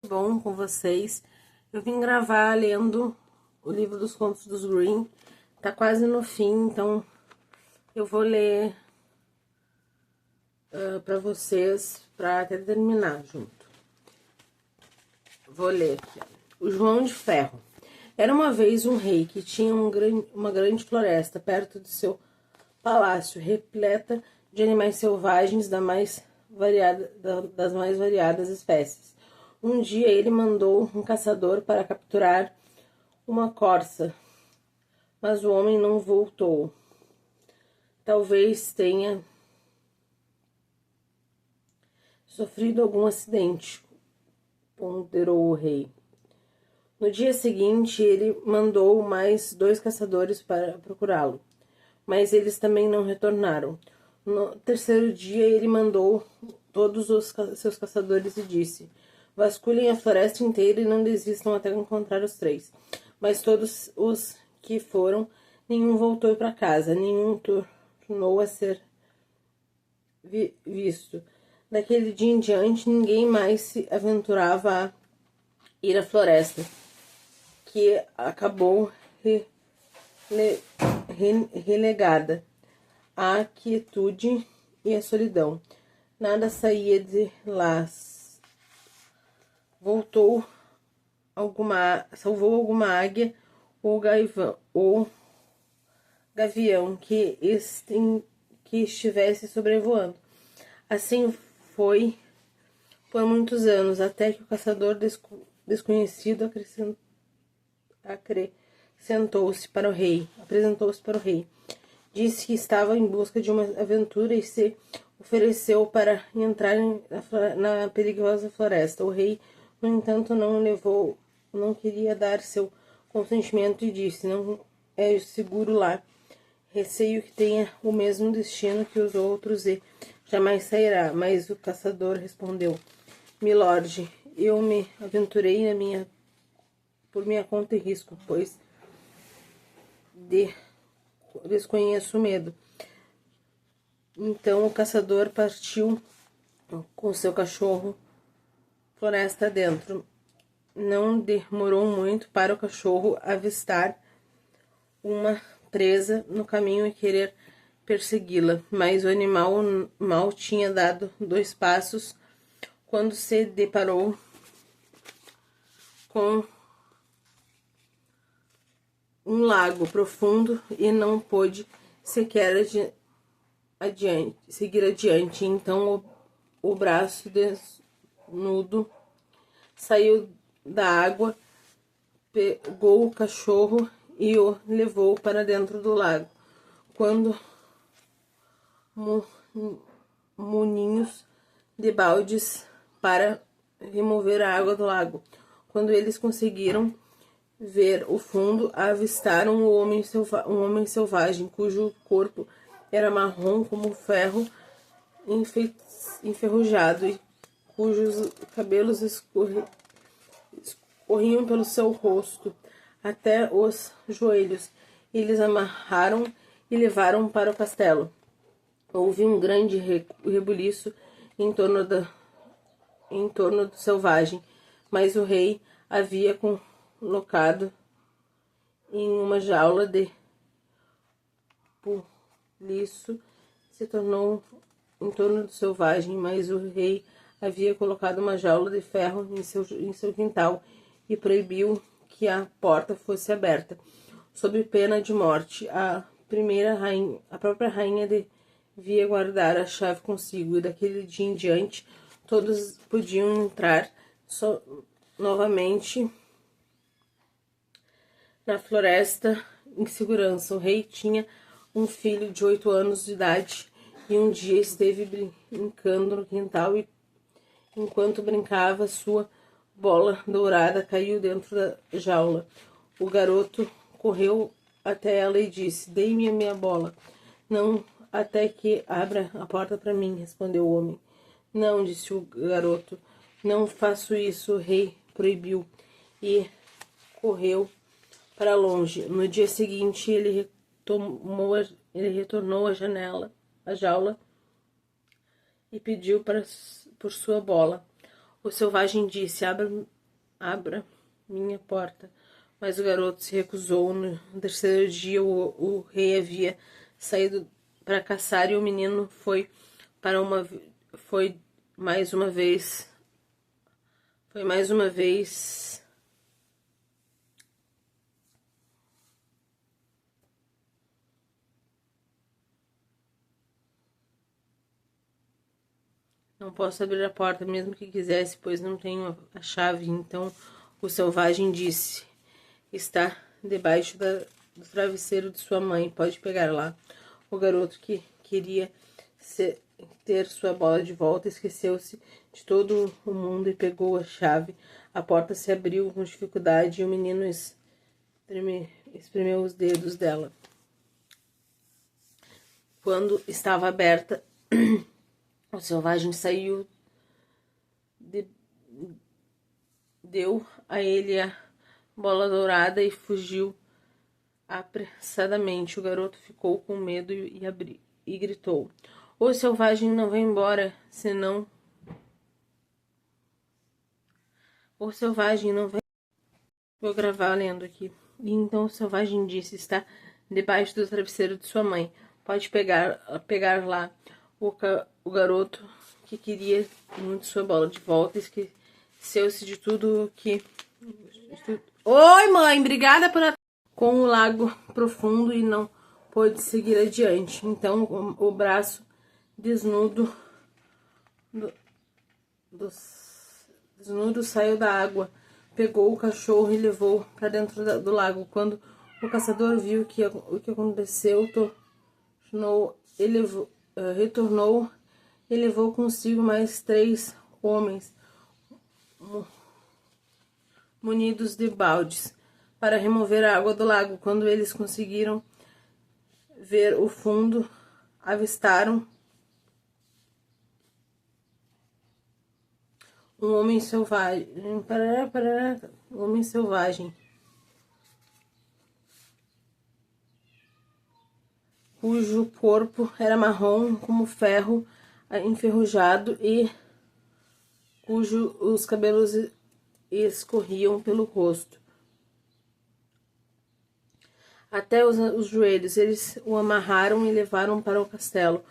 bom com vocês? Eu vim gravar lendo o livro dos contos dos Grimm. Tá quase no fim, então eu vou ler pra vocês, pra até terminar junto. Vou ler aqui, ó. O João de Ferro. Era uma vez um rei que tinha uma grande floresta perto de seu palácio, repleta de animais selvagens das mais variadas espécies. Um dia ele mandou um caçador para capturar uma corça, mas o homem não voltou. Talvez tenha sofrido algum acidente, ponderou o rei. No dia seguinte, ele mandou mais 2 caçadores para procurá-lo, mas eles também não retornaram. No terceiro dia, ele mandou todos os seus caçadores e disse: vasculhem a floresta inteira e não desistam até encontrar os 3. Mas todos os que foram, nenhum voltou para casa, nenhum tornou a ser visto. Daquele dia em diante, ninguém mais se aventurava a ir à floresta, que acabou relegada à quietude e à solidão. Nada saía de lá. Salvou alguma águia ou gavião que estivesse sobrevoando. Assim foi por muitos anos, até que o caçador desconhecido apresentou-se para o rei. Disse que estava em busca de uma aventura e se ofereceu para entrar na perigosa floresta. O rei, no entanto, não queria dar seu consentimento e disse: não é seguro lá. Receio que tenha o mesmo destino que os outros e jamais sairá. Mas o caçador respondeu: milord, eu me aventurei por minha conta e risco, pois desconheço o medo. Então o caçador partiu com seu cachorro floresta dentro. Não demorou muito para o cachorro avistar uma presa no caminho e querer persegui-la, mas o animal mal tinha dado 2 passos quando se deparou com um lago profundo e não pôde sequer seguir adiante. Então o braço desnudo saiu da água, pegou o cachorro e o levou para dentro do lago. Quando moinhos de baldes para remover a água do lago. Quando eles conseguiram ver o fundo, avistaram um homem selvagem, cujo corpo era marrom como ferro enferrujado e cujos cabelos escorriam pelo seu rosto até os joelhos. Eles amarraram e levaram para o castelo. Houve um grande rebuliço em torno do selvagem, mas o rei havia colocado em uma jaula de buliço se tornou em torno do selvagem, mas o rei havia colocado uma jaula de ferro em seu quintal e proibiu que a porta fosse aberta, sob pena de morte. A própria rainha devia guardar a chave consigo, e daquele dia em diante todos podiam entrar novamente na floresta em segurança. O rei tinha um filho de 8 anos de idade e um dia esteve brincando no quintal e, enquanto brincava, sua bola dourada caiu dentro da jaula. O garoto correu até ela e disse: dê-me a minha bola. Não, até que abra a porta para mim, respondeu o homem. Não, disse o garoto, não faço isso, o rei proibiu, e correu para longe. No dia seguinte, ele retornou à jaula, e pediu por sua bola. O selvagem disse: abra minha porta. Mas o garoto se recusou. No terceiro dia, o rei havia saído para caçar e o menino foi mais uma vez. Não posso abrir a porta, mesmo que quisesse, pois não tenho a chave. Então o selvagem disse: está debaixo do travesseiro de sua mãe, pode pegar lá. O garoto, que queria ter sua bola de volta, esqueceu-se de todo o mundo e pegou a chave. A porta se abriu com dificuldade e o menino espremeu os dedos dela. Quando estava aberta, o selvagem saiu, deu a ele a bola dourada e fugiu apressadamente. O garoto ficou com medo e gritou: o selvagem não vai embora, senão... O selvagem não vai... Vou gravar lendo aqui. E então o selvagem disse: está debaixo do travesseiro de sua mãe. Pode pegar lá. O garoto, que queria muito sua bola de volta, esqueceu-se de tudo que... Oi, mãe, obrigada por... Com o lago profundo e não pôde seguir adiante. Então o braço desnudo saiu da água, pegou o cachorro e levou para dentro do lago. Quando o caçador viu o que aconteceu, retornou e levou consigo mais 3 homens munidos de baldes para remover a água do lago. Quando eles conseguiram ver o fundo, avistaram um homem selvagem, cujo corpo era marrom como ferro enferrujado e os cabelos escorriam pelo rosto até os joelhos. Eles o amarraram e levaram para o castelo,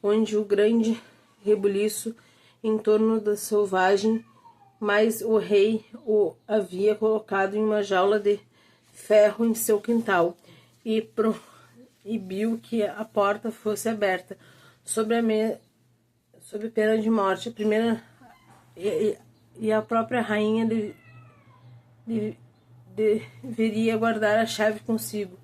onde o grande rebuliço em torno da selvagem, mas o rei o havia colocado em uma jaula de ferro em seu quintal e proibiu que a porta fosse aberta sob pena de morte. A primeira e a própria rainha deveria guardar a chave consigo.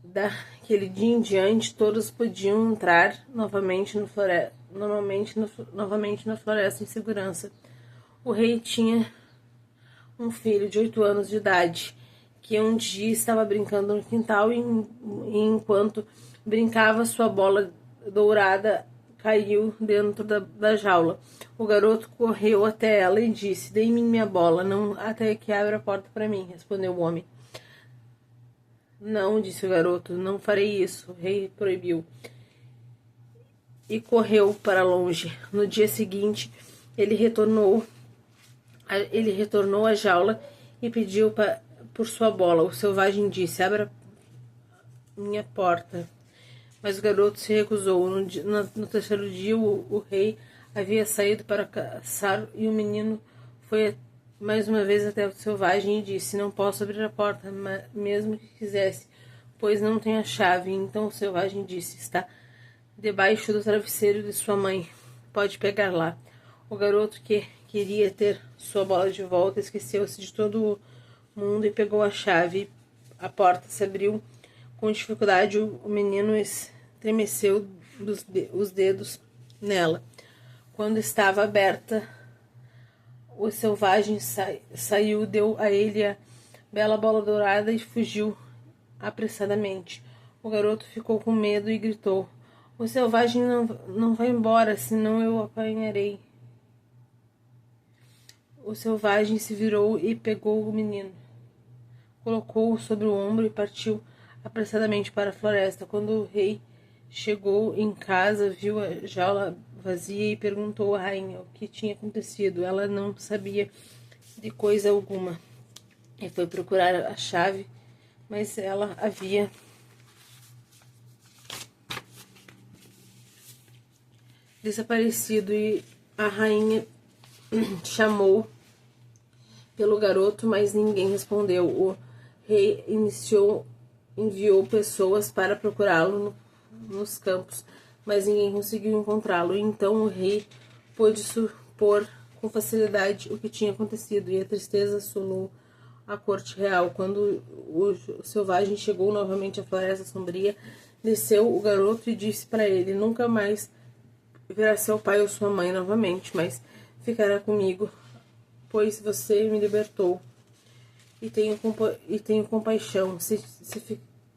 Daquele dia em diante, todos podiam entrar novamente na floresta em segurança. O rei tinha um filho de 8 anos de idade, que um dia estava brincando no quintal e enquanto brincava, sua bola dourada caiu dentro da jaula. O garoto correu até ela e disse: dê-me minha bola, não até que abra a porta para mim, respondeu o homem. Não, disse o garoto, não farei isso, o rei proibiu. E correu para longe. No dia seguinte, ele retornou à jaula e pediu por sua bola. O selvagem disse: abra minha porta. Mas o garoto se recusou. No terceiro dia, o rei havia saído para caçar e o menino foi mais uma vez até o selvagem e disse: não posso abrir a porta, mesmo que quisesse, pois não tenho a chave. Então o selvagem disse: está debaixo do travesseiro de sua mãe, pode pegar lá. O garoto, que queria ter sua bola de volta, esqueceu-se de todo o mundo e pegou a chave. A porta se abriu com dificuldade. O menino estremeceu os dedos nela. Quando estava aberta, o selvagem saiu, deu a ele a bela bola dourada e fugiu apressadamente. O garoto ficou com medo e gritou: o selvagem não vai embora, senão eu o apanharei. O selvagem se virou e pegou o menino, colocou-o sobre o ombro e partiu apressadamente para a floresta. Quando o rei chegou em casa, viu a jaula vazia e perguntou à rainha o que tinha acontecido. Ela não sabia de coisa alguma e foi procurar a chave, mas ela havia desaparecido e a rainha chamou pelo garoto, mas ninguém respondeu. O rei enviou pessoas para procurá-lo nos campos, mas ninguém conseguiu encontrá-lo. Então o rei pôde supor com facilidade o que tinha acontecido, e a tristeza assolou a corte real. Quando o selvagem chegou novamente à floresta sombria, desceu o garoto e disse para ele: nunca mais verá seu pai ou sua mãe novamente, mas ficará comigo, pois você me libertou e tenho compaixão. Se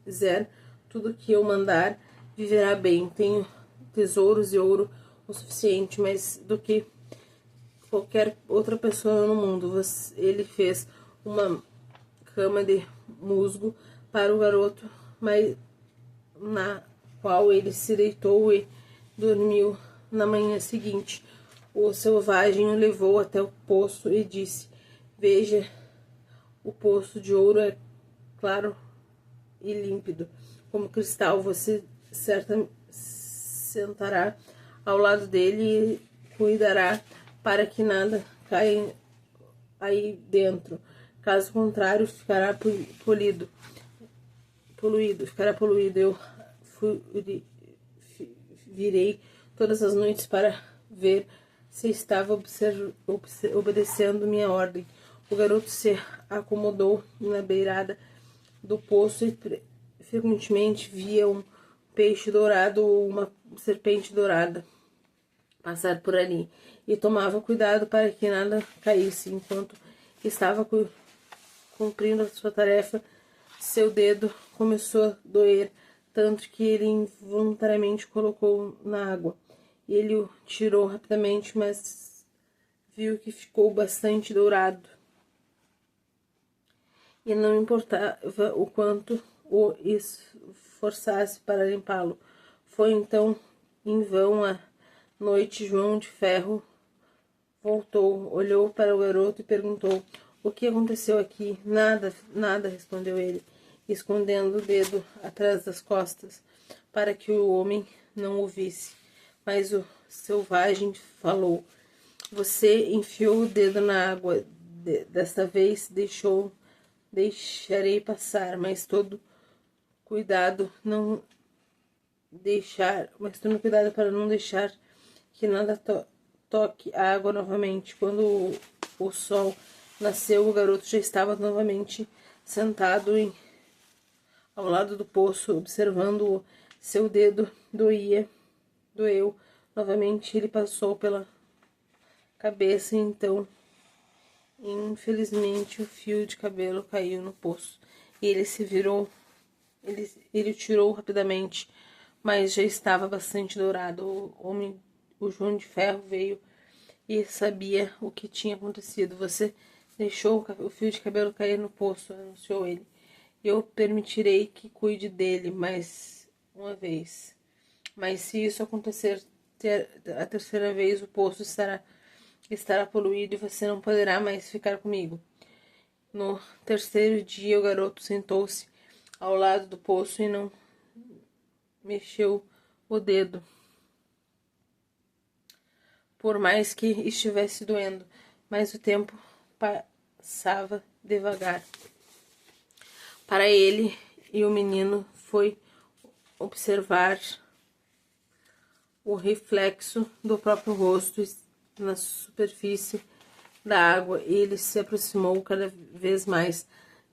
fizer tudo o que eu mandar, viverá bem. Tenho tesouros e ouro o suficiente, mais do que qualquer outra pessoa no mundo. Ele fez uma cama de musgo para o garoto, mas na qual ele se deitou e dormiu. Na manhã seguinte, o selvagem o levou até o poço e disse: veja, o poço de ouro é claro e límpido como cristal. Você certamente sentará ao lado dele e cuidará para que nada caia aí dentro. Caso contrário, ficará poluído. Eu virei todas as noites para ver se estava obedecendo minha ordem. O garoto se acomodou na beirada do poço e frequentemente via um peixe dourado ou uma serpente dourada passar por ali, e tomava cuidado para que nada caísse. Enquanto estava cumprindo a sua tarefa, seu dedo começou a doer tanto que ele involuntariamente colocou na água. Ele o tirou rapidamente, mas viu que ficou bastante dourado e não importava o quanto o esforçasse para limpá-lo. Foi então em vão. À noite, João de Ferro voltou, olhou para o garoto e perguntou: o que aconteceu aqui? Nada, nada, respondeu ele, escondendo o dedo atrás das costas para que o homem não o visse. Mas o selvagem falou: você enfiou o dedo na água. Desta vez deixarei passar, mas tome cuidado para não deixar que nada toque a água novamente. Quando o sol nasceu, o garoto já estava novamente sentado ao lado do poço, observando-o. Seu dedo doeu novamente. Ele passou pela cabeça, então, infelizmente, o fio de cabelo caiu no poço. E ele se virou. Ele o tirou rapidamente, mas já estava bastante dourado. O João de Ferro veio e sabia o que tinha acontecido. Você deixou o fio de cabelo cair no poço, anunciou ele. Eu permitirei que cuide dele mais uma vez. Mas se isso acontecer a terceira vez, o poço estará poluído e você não poderá mais ficar comigo. No terceiro dia, o garoto sentou-se ao lado do poço e não mexeu o dedo, por mais que estivesse doendo. Mas o tempo passava devagar para ele, e o menino foi observar o reflexo do próprio rosto na superfície da água, e ele se aproximou cada vez mais,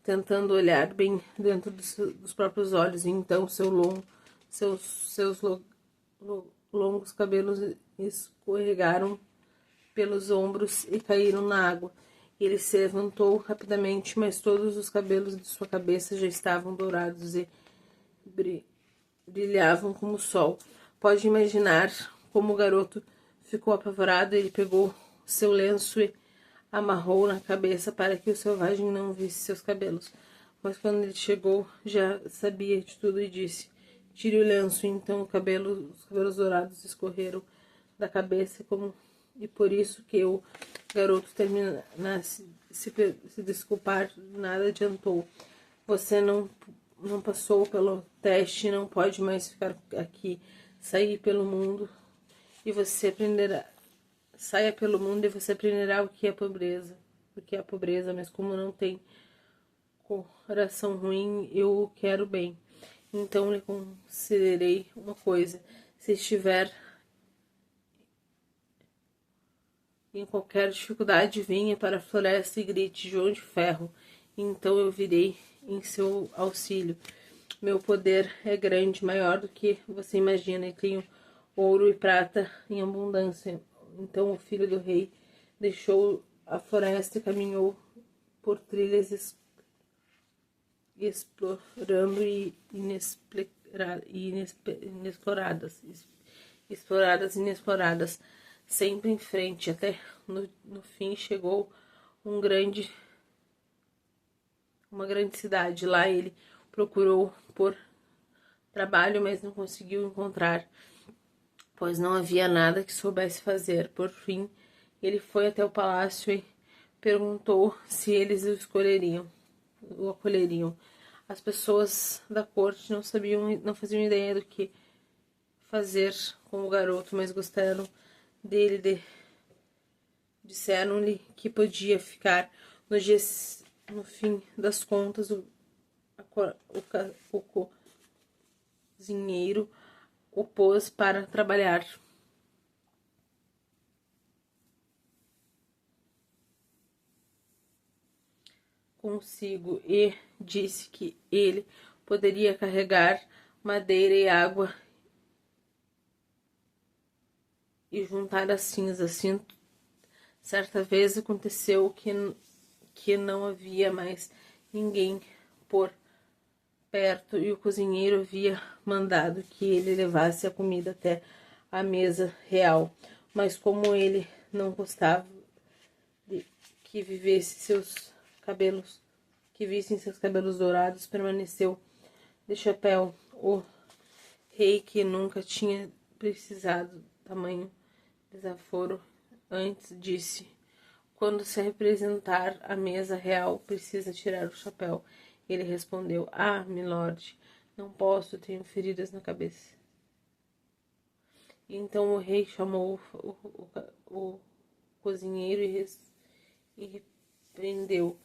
tentando olhar bem dentro dos próprios olhos. E então seus longos cabelos escorregaram pelos ombros e caíram na água. Ele se levantou rapidamente, mas todos os cabelos de sua cabeça já estavam dourados e brilhavam como o sol. Pode imaginar como o garoto ficou apavorado. Ele pegou seu lenço e amarrou na cabeça para que o selvagem não visse seus cabelos. Mas quando ele chegou, já sabia de tudo e disse: tire o lenço. Então os cabelos dourados escorreram da cabeça, e por isso que o garoto termina se desculpar, nada adiantou. Você não passou pelo teste, não pode mais ficar aqui. Sair pelo mundo e você aprenderá. Saia pelo mundo e você aprenderá o que é pobreza. O que é a pobreza, mas como não tem coração ruim, eu o quero bem. Então lhe considerei uma coisa: se estiver em qualquer dificuldade, venha para a floresta e grite: João de Ferro. Então eu virei em seu auxílio. Meu poder é grande, maior do que você imagina, e tenho ouro e prata em abundância. Então o filho do rei deixou a floresta e caminhou por trilhas explorando e inexploradas, sempre em frente, até no fim chegou uma grande cidade. Lá ele procurou por trabalho, mas não conseguiu encontrar, pois não havia nada que soubesse fazer. Por fim, ele foi até o palácio e perguntou se eles o acolheriam. As pessoas da corte não faziam ideia do que fazer com o garoto, mas gostaram dele. Disseram-lhe que podia ficar. No fim das contas, o cozinheiro o pôs para trabalhar. Consigo e disse que ele poderia carregar madeira e água e juntar as cinzas. Assim, certa vez aconteceu que não havia mais ninguém por perto e o cozinheiro havia mandado que ele levasse a comida até a mesa real. Mas como ele não gostava de que vissem seus cabelos dourados, permaneceu de chapéu. O rei, que nunca tinha precisado tamanho desaforo antes, disse: quando se representar a mesa real, precisa tirar o chapéu. Ele respondeu: ah, milord, não posso, tenho feridas na cabeça. Então o rei chamou o cozinheiro e repreendeu,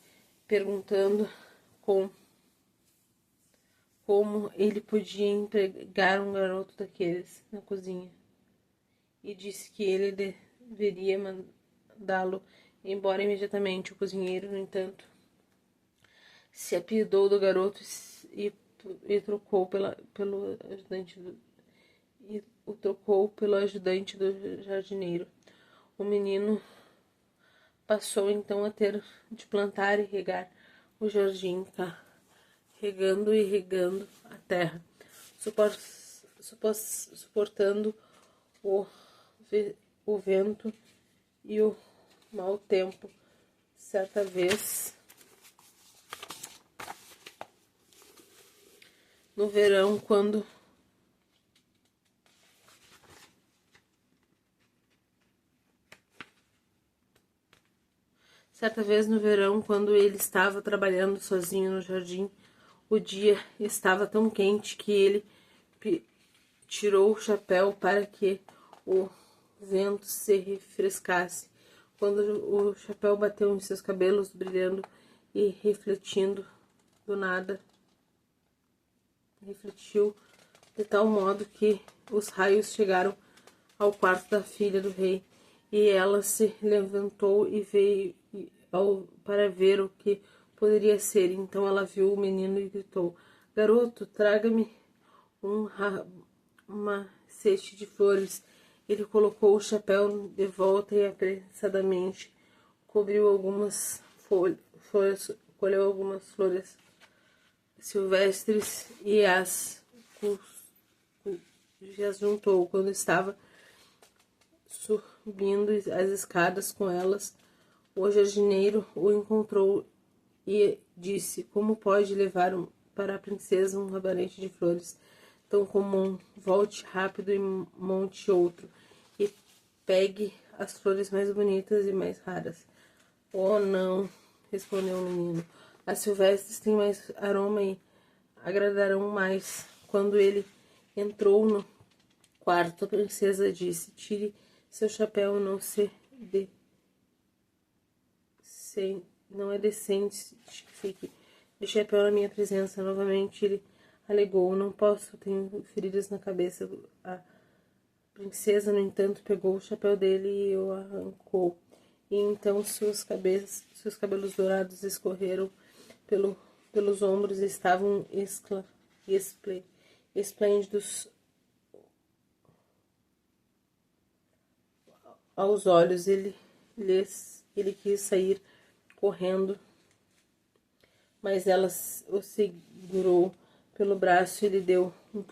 perguntando como ele podia empregar um garoto daqueles na cozinha, e disse que ele deveria mandá-lo embora imediatamente. O cozinheiro, no entanto, se apiedou do garoto e o trocou pelo ajudante do jardineiro. O menino passou então a ter de plantar e regar o jardim, regando e regando a terra, suportando o vento e o mau tempo. Certa vez, no verão, quando ele estava trabalhando sozinho no jardim, o dia estava tão quente que ele tirou o chapéu para que o vento se refrescasse. Quando o chapéu bateu em seus cabelos, brilhando e refletindo, do nada, refletiu de tal modo que os raios chegaram ao quarto da filha do rei, e ela se levantou e veio para ver o que poderia ser. Então ela viu o menino e gritou: garoto, traga-me uma cesta de flores. Ele colocou o chapéu de volta e apressadamente colheu algumas flores silvestres e as juntou. Quando estava subindo as escadas com elas, o jardineiro o encontrou e disse: como pode levar para a princesa um rabanete de flores tão comum? Volte rápido e monte outro. E pegue as flores mais bonitas e mais raras. Oh, não, respondeu o menino. As silvestres têm mais aroma e agradarão mais. Quando ele entrou no quarto, a princesa disse: tire seu chapéu, não é decente que fique de chapéu na minha presença. Novamente ele alegou: não posso, tenho feridas na cabeça. A princesa, no entanto, pegou o chapéu dele e o arrancou. E então seus cabelos dourados escorreram pelos ombros e estavam esplêndidos aos olhos. Ele quis sair correndo, mas ela o segurou pelo braço e lhe deu um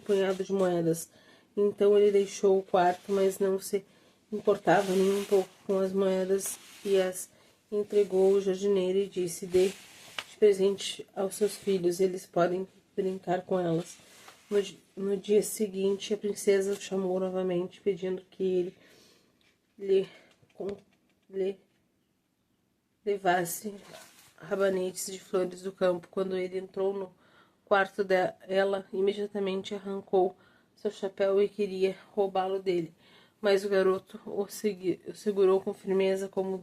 punhado de moedas. Então ele deixou o quarto, mas não se importava nem um pouco com as moedas e as entregou ao jardineiro e disse: dê de presente aos seus filhos, eles podem brincar com elas. No dia seguinte, a princesa o chamou novamente, pedindo que ele lhe levasse rabanetes de flores do campo. Quando ele entrou no quarto dela, ela imediatamente arrancou seu chapéu e queria roubá-lo dele. Mas o garoto o segurou com firmeza com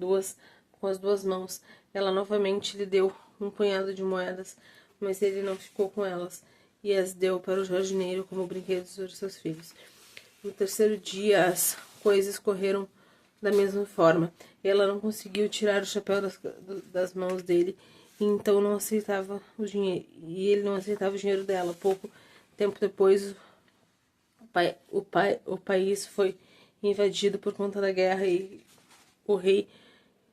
as duas mãos. Ela novamente lhe deu um punhado de moedas, mas ele não ficou com elas e as deu para o jardineiro como brinquedos para seus filhos. No terceiro dia, as coisas correram da mesma forma. Ela não conseguiu tirar o chapéu das mãos dele, e então não aceitava o dinheiro, e ele não aceitava o dinheiro dela. Pouco tempo depois, o país foi invadido por conta da guerra e o rei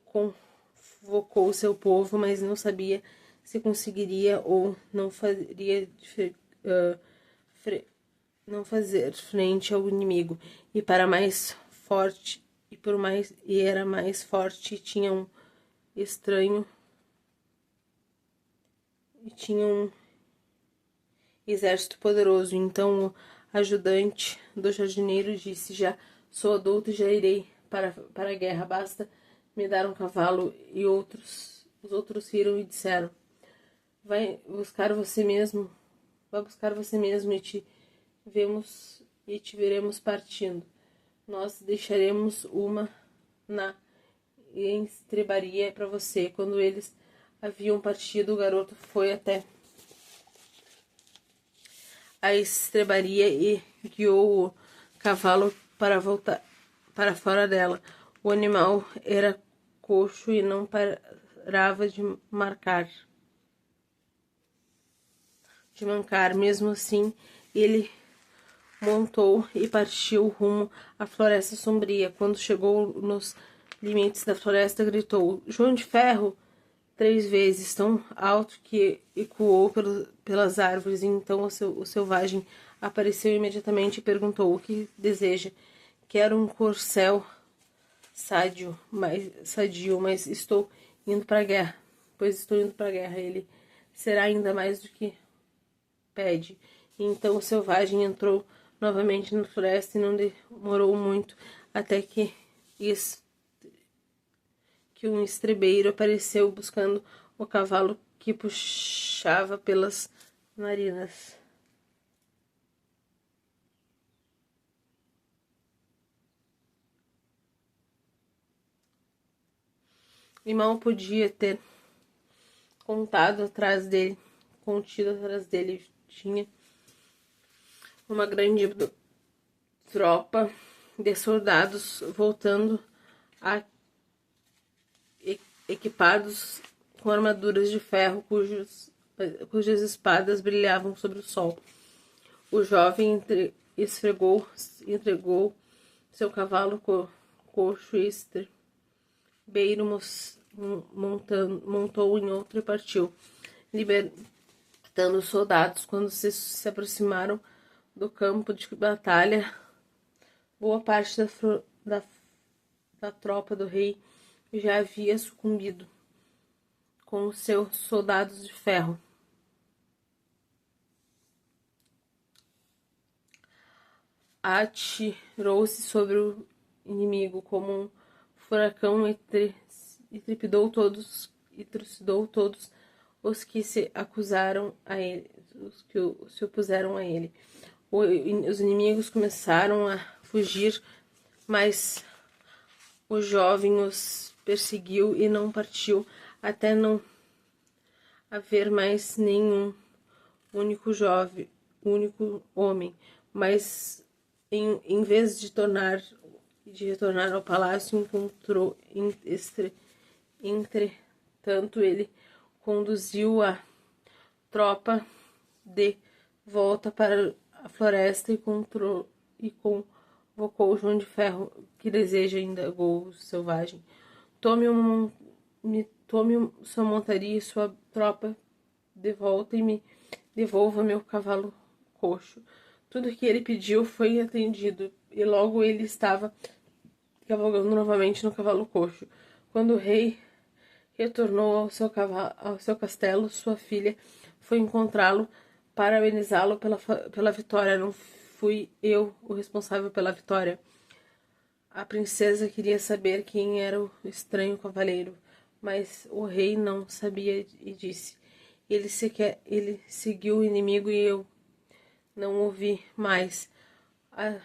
convocou seu povo, mas não sabia se conseguiria ou não não fazer frente ao inimigo. E para mais forte era mais forte, tinha um estranho e tinha um exército poderoso. Então o ajudante do jardineiro disse: já sou adulto e já irei para a guerra, basta me dar um cavalo. E os outros riram e disseram: vai buscar você mesmo e te veremos partindo. Nós deixaremos uma na estrebaria para você. Quando eles haviam partido, o garoto foi até a estrebaria e guiou o cavalo para voltar para fora dela. O animal era coxo e não parava de mancar. Mesmo assim, ele montou e partiu rumo à floresta sombria. Quando chegou nos limites da floresta, gritou: João de Ferro! 3 vezes, tão alto que ecoou pelas árvores. E então o selvagem apareceu imediatamente e perguntou: o que deseja? Quero um corcel sadio, mas estou indo para a guerra. Pois estou indo para a guerra. Ele será ainda mais do que pede. E então o selvagem entrou novamente na floresta e não demorou muito até que um estrebeiro apareceu buscando o cavalo que puxava pelas narinas. E mal podia ter contido atrás dele, tinha uma grande tropa de soldados voltando equipados com armaduras de ferro cujas espadas brilhavam sobre o sol. O jovem entregou seu cavalo coxo e estrebeiro, montou em outro e partiu, libertando os soldados. Quando se aproximaram do campo de batalha, boa parte da tropa do rei já havia sucumbido com os seus soldados de ferro. Atirou-se sobre inimigo como um furacão e trepidou todos e trucidou todos os que se acusaram a ele, os que se opuseram a ele. Os inimigos começaram a fugir, mas o jovem os perseguiu e não partiu até não haver mais nenhum único homem, mas em vez de retornar ao palácio, encontrou entretanto ele conduziu a tropa de volta para a floresta e convocou João de Ferro, que deseja, indagou o selvagem. Tome sua montaria e sua tropa de volta e me devolva meu cavalo coxo. Tudo que ele pediu foi atendido, e logo ele estava cavalgando novamente no cavalo coxo. Quando o rei retornou ao seu castelo, sua filha foi encontrá-lo, parabenizá-lo pela vitória. Não fui eu o responsável pela vitória. A princesa queria saber quem era o estranho cavaleiro, mas o rei não sabia e disse: ele seguiu o inimigo e eu não o vi mais. A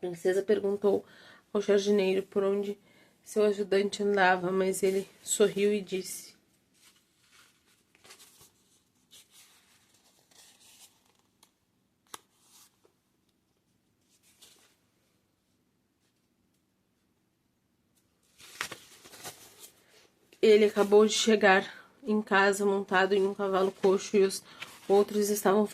princesa perguntou ao jardineiro por onde seu ajudante andava, mas ele sorriu e disse: ele acabou de chegar em casa montado em um cavalo coxo e os outros estavam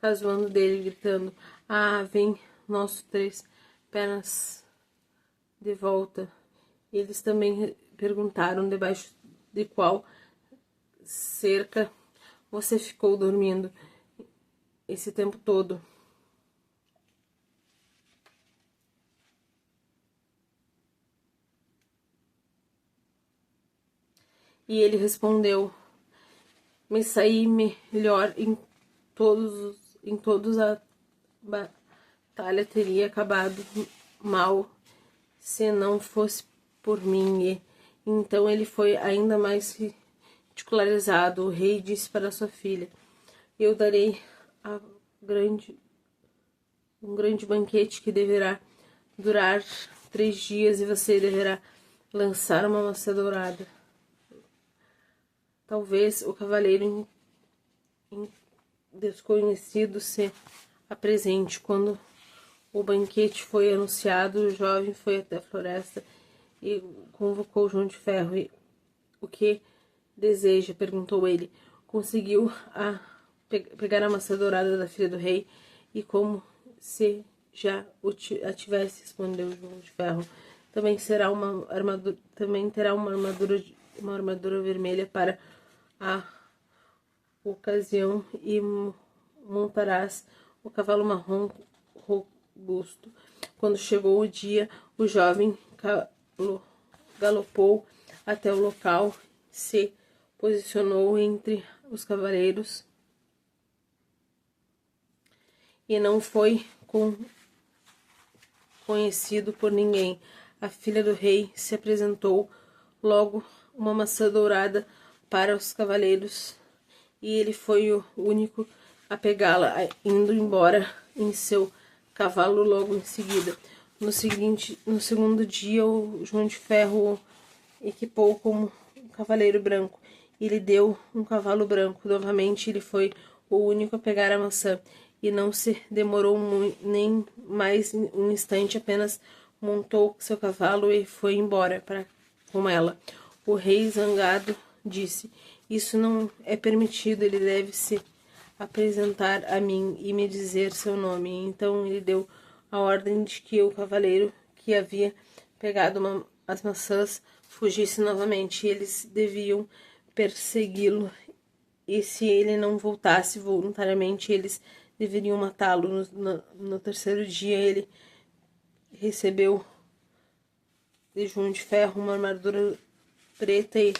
casuando dele, gritando: ah, vem nossos 3 pernas de volta. Eles também perguntaram debaixo de qual cerca você ficou dormindo esse tempo todo. E ele respondeu: me saí melhor em todos a batalha teria acabado mal se não fosse por mim. E então ele foi ainda mais ridicularizado. O rei disse para sua filha: eu darei um grande banquete que deverá durar 3 dias e você deverá lançar uma maçã dourada. Talvez o cavaleiro desconhecido se apresente. Quando o banquete foi anunciado, o jovem foi até a floresta e convocou João de Ferro. E o que deseja? Perguntou ele. Conseguiu pegar a maçã dourada da filha do rei e, como se já a tivesse, respondeu João de Ferro, também terá uma armadura vermelha para a ocasião e montarás o cavalo marrom robusto. Quando chegou o dia, o jovem galopou até o local, se posicionou entre os cavaleiros e não foi conhecido por ninguém. A filha do rei se apresentou logo uma maçã dourada para os cavaleiros e ele foi o único a pegá-la, indo embora em seu cavalo logo em seguida. No segundo dia, o João de Ferro o equipou como um cavaleiro branco e lhe deu um cavalo branco. Novamente ele foi o único a pegar a maçã e não se demorou nem mais um instante, apenas montou seu cavalo e foi embora com ela. O rei, zangado, disse: isso não é permitido, ele deve se apresentar a mim e me dizer seu nome. Então ele deu a ordem de que o cavaleiro que havia pegado as maçãs fugisse novamente. Eles deviam persegui-lo e, se ele não voltasse voluntariamente, eles deveriam matá-lo. No terceiro dia ele recebeu de João de Ferro uma armadura preta e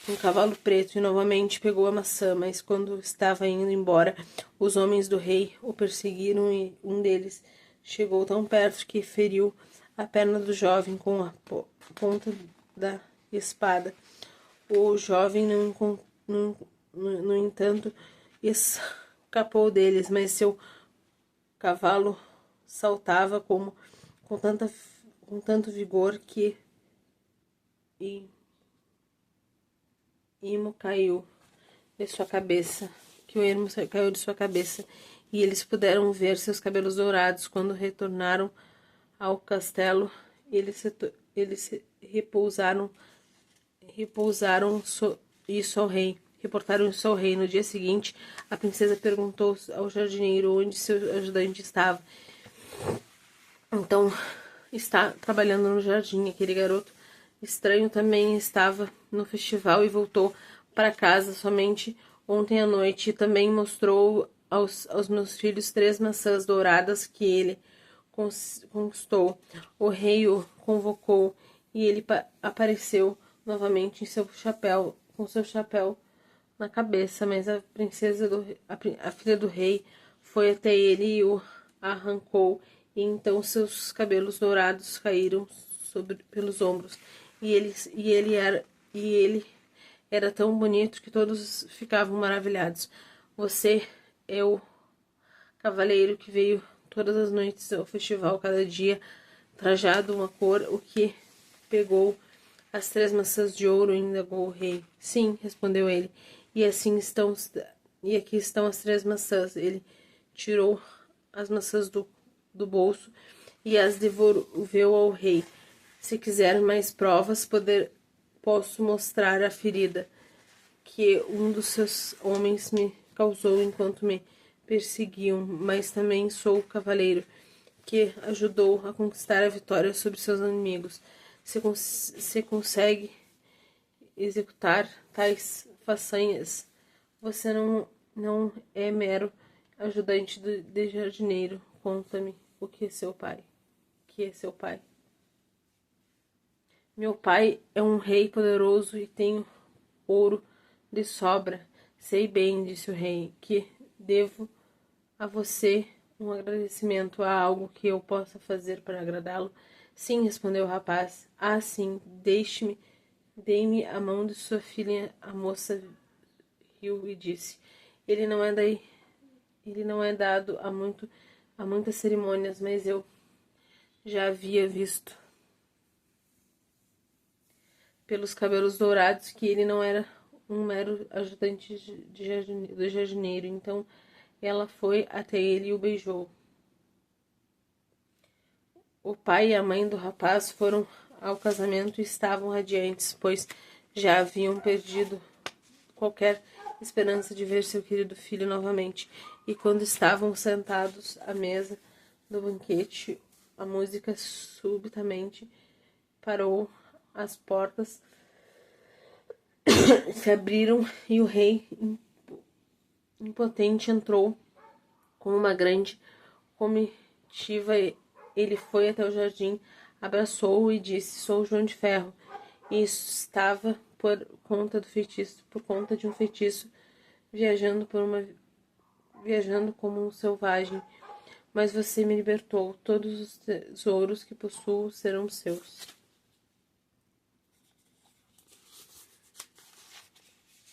um cavalo preto e novamente pegou a maçã, mas quando estava indo embora, os homens do rei o perseguiram e um deles chegou tão perto que feriu a perna do jovem com a ponta da espada. O jovem, no entanto, escapou deles, mas seu cavalo saltava com tanto vigor que Imo caiu de sua cabeça, que o ermo caiu de sua cabeça, e eles puderam ver seus cabelos dourados. Quando retornaram ao castelo, eles repousaram isso ao rei. Reportaram isso ao rei. No dia seguinte, a princesa perguntou ao jardineiro onde seu ajudante estava. Então, está trabalhando no jardim. Aquele garoto estranho também estava no festival e voltou para casa somente ontem à noite. E também mostrou aos meus filhos 3 maçãs douradas que ele conquistou. O rei o convocou e ele apareceu novamente com seu chapéu na cabeça, mas a a filha do rei, foi até ele e o arrancou, e então seus cabelos dourados caíram pelos ombros, e ele era tão bonito que todos ficavam maravilhados. Você é o cavaleiro que veio todas as noites ao festival, cada dia trajado uma cor, o que pegou as 3 maçãs de ouro, indagou o rei. Sim, respondeu ele, e aqui estão as 3 maçãs. Ele tirou as maçãs do bolso e as devolveu ao rei. Se quiser mais provas, posso mostrar a ferida que um dos seus homens me causou enquanto me perseguiam, mas também sou o cavaleiro que ajudou a conquistar a vitória sobre seus inimigos. Se consegue executar tais façanhas, você não é mero ajudante de jardineiro. Conta-me o que é seu pai. Que é seu pai? Meu pai é um rei poderoso e tenho ouro de sobra. Sei bem, disse o rei, que devo a você um agradecimento. Há algo que eu possa fazer para agradá-lo? Sim, respondeu o rapaz. Ah, sim, dê-me a mão de sua filha. A moça riu e disse: Ele não é dado a muitas cerimônias, mas eu já havia visto pelos cabelos dourados que ele não era um mero ajudante do jardineiro. Então ela foi até ele e o beijou. O pai e a mãe do rapaz foram ao casamento e estavam radiantes, pois já haviam perdido qualquer esperança de ver seu querido filho novamente. E quando estavam sentados à mesa do banquete, a música subitamente parou, as portas se abriram e o rei impotente entrou com uma grande comitiva. Ele foi até o jardim, abraçou-o e disse: Sou João de Ferro, e estava por conta de um feitiço, viajando como um selvagem. Mas você me libertou. Todos os tesouros que possuo serão seus.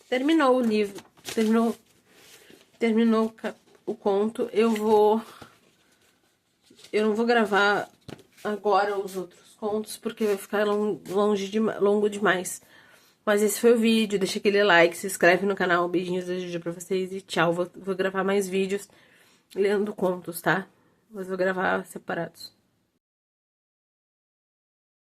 Terminou o livro. Terminou o conto. Eu não vou gravar agora os outros contos, porque vai ficar longo demais. Mas esse foi o vídeo. Deixa aquele like, se inscreve no canal. Beijinhos da Juju pra vocês e tchau. Vou gravar mais vídeos lendo contos, tá? Mas vou gravar separados.